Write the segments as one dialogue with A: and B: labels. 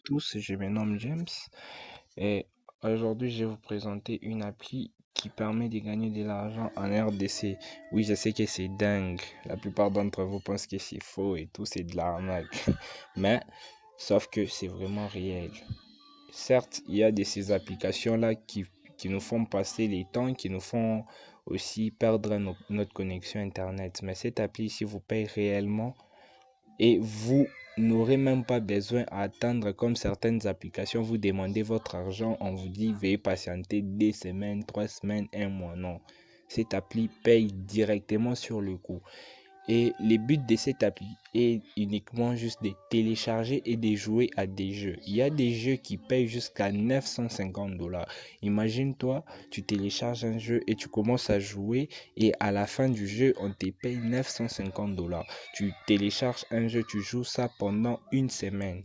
A: tous, je me nomme James et aujourd'hui je vais vous présenter une appli qui permet de gagner de l'argent en RDC. Oui, je sais que c'est dingue. La plupart d'entre vous pensent que c'est faux et tout, c'est de l'arnaque. Mais, sauf que c'est vraiment réel. Certes, il y a de ces applications-là qui nous font passer les temps, qui nous font aussi perdre notre connexion Internet. Mais cette appli, si vous payez réellement, et vous n'aurez même pas besoin à attendre comme certaines applications, vous demandez votre argent, on vous dit veuillez patienter 2 semaines, 3 semaines, un mois. Non, cette appli paye directement sur le coup. Et le but de cette appli est uniquement juste de télécharger et de jouer à des jeux. Il y a des jeux qui payent jusqu'à 950 $. Imagine-toi, tu télécharges un jeu et tu commences à jouer et à la fin du jeu, on te paye 950 $. Tu télécharges un jeu, tu joues ça pendant une semaine.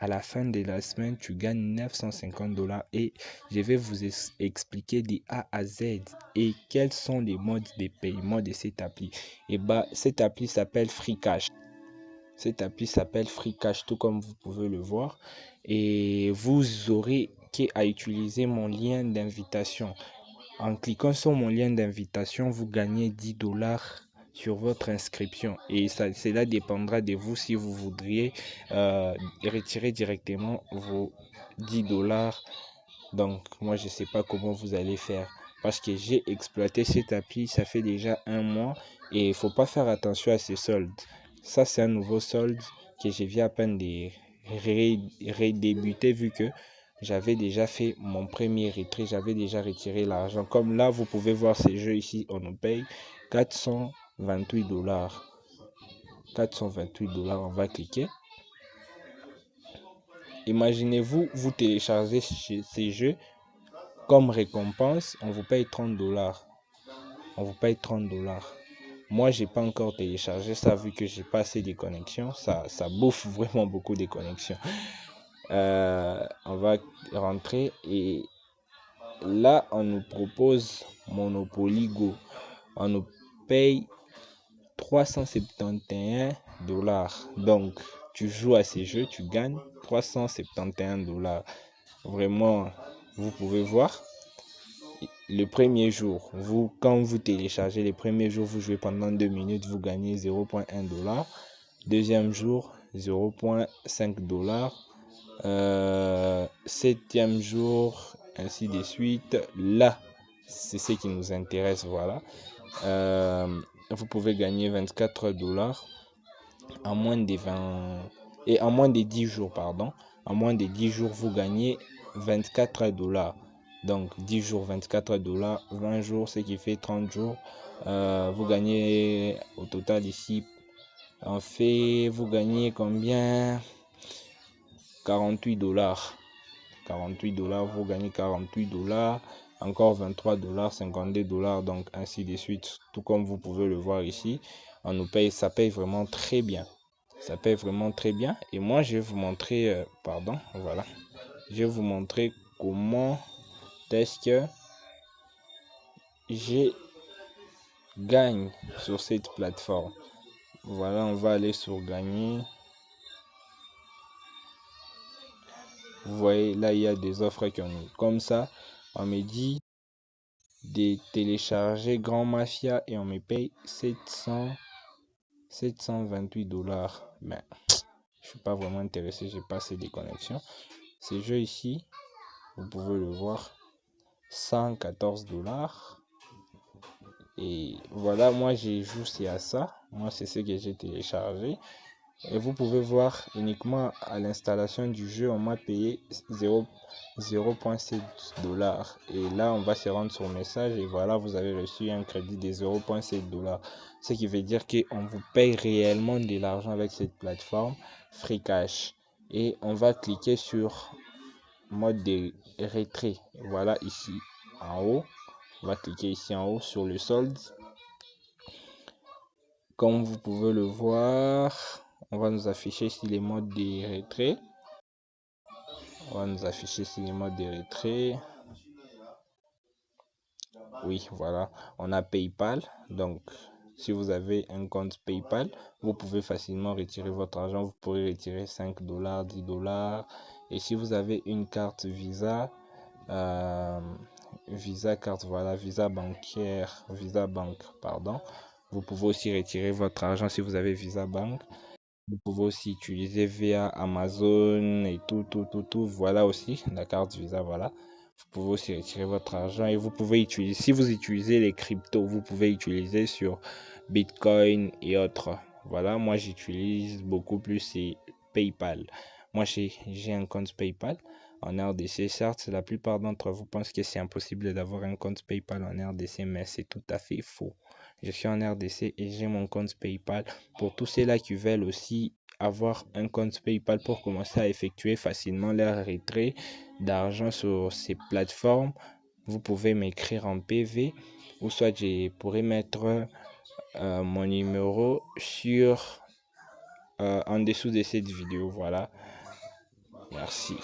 A: À la fin de la semaine, tu gagnes 950 $ et je vais vous expliquer de A à Z et quels sont les modes de paiement de cette appli. Et bah, cette appli s'appelle FreeCash. Cette appli s'appelle FreeCash, tout comme vous pouvez le voir. Et vous aurez qu'à utiliser mon lien d'invitation. En cliquant sur mon lien d'invitation, vous gagnez 10 $ sur votre inscription et cela dépendra de vous si vous voudriez retirer directement vos 10 $. Donc moi je sais pas comment vous allez faire parce que j'ai exploité cette appli, ça fait déjà un mois et il faut pas faire attention à ces soldes. Ça c'est un nouveau solde que je viens à peine de redébuter vu que j'avais déjà fait mon premier retrait, j'avais déjà retiré l'argent. Comme là, vous pouvez voir ces jeux ici, on nous paye 428 $. 428 $, on va cliquer. Imaginez-vous, vous téléchargez ces jeux, comme récompense, on vous paye 30 $. On vous paye 30 $. Moi, j'ai pas encore téléchargé ça vu que j'ai pas assez de connexions. Ça bouffe vraiment beaucoup de connexions. On va rentrer et là, on nous propose Monopoly Go. On nous paye 371 $. Donc, tu joues à ces jeux, tu gagnes 371 $. Vraiment, vous pouvez voir. Le premier jour, quand vous téléchargez, le premier jour, vous jouez pendant 2 minutes, vous gagnez 0,1 $. Deuxième jour, 0,5 $. Septième jour, ainsi de suite. Là, c'est ce qui nous intéresse, voilà. Vous pouvez gagner 24 $ en moins de 20 et en moins de 10 jours, pardon. En moins de 10 jours, vous gagnez 24 $. Donc 10 jours, 24 $, 20 jours, ce qui fait 30 jours. Vous gagnez au total ici, en fait, vous gagnez combien? 48 $. 48 $, vous gagnez 48 $. Encore 23 $, 52 $, donc ainsi de suite. Tout comme vous pouvez le voir ici, on nous paye, ça paye vraiment très bien. Ça paye vraiment très bien. Et moi, je vais vous montrer, voilà. Je vais vous montrer comment est-ce que je gagne sur cette plateforme. Voilà, on va aller sur gagner. Vous voyez, là, il y a des offres qui ont comme ça. On me dit de télécharger Grand Mafia et on me paye 728 $. Mais je suis pas vraiment intéressé, j'ai pas assez de connexions. Ces jeux ici, vous pouvez le voir, 114 $. Et voilà, moi j'ai joué à ça. Moi c'est ce que j'ai téléchargé. Et vous pouvez voir uniquement à l'installation du jeu, on m'a payé 0,7 $. Et là, on va se rendre sur le message et voilà, vous avez reçu un crédit de 0,7 $. Ce qui veut dire qu'on vous paye réellement de l'argent avec cette plateforme FreeCash. Et on va cliquer sur mode de retrait. Voilà ici en haut. On va cliquer ici en haut sur le solde. Comme vous pouvez le voir, on va nous afficher ici les modes de retrait. On va nous afficher ici les modes de retrait. Oui, voilà. On a PayPal. Donc, si vous avez un compte PayPal, vous pouvez facilement retirer votre argent. Vous pourrez retirer 5 $, 10 $. Et si vous avez une carte Visa, Visa carte, voilà, Visa bancaire, Visa banque, pardon, vous pouvez aussi retirer votre argent si vous avez Visa banque. Vous pouvez aussi utiliser via Amazon et tout. Voilà aussi la carte Visa, voilà. Vous pouvez aussi retirer votre argent et vous pouvez utiliser, si vous utilisez les cryptos, vous pouvez utiliser sur Bitcoin et autres. Voilà, moi j'utilise beaucoup plus PayPal. Moi j'ai un compte PayPal en RDC. Certes, la plupart d'entre vous pensent que c'est impossible d'avoir un compte PayPal en RDC, mais c'est tout à fait faux. Je suis en RDC et j'ai mon compte PayPal. Pour tous ceux-là qui veulent aussi avoir un compte PayPal pour commencer à effectuer facilement leur retrait d'argent sur ces plateformes, vous pouvez m'écrire en PV ou soit je pourrais mettre mon numéro sur en dessous de cette vidéo. Voilà. Merci.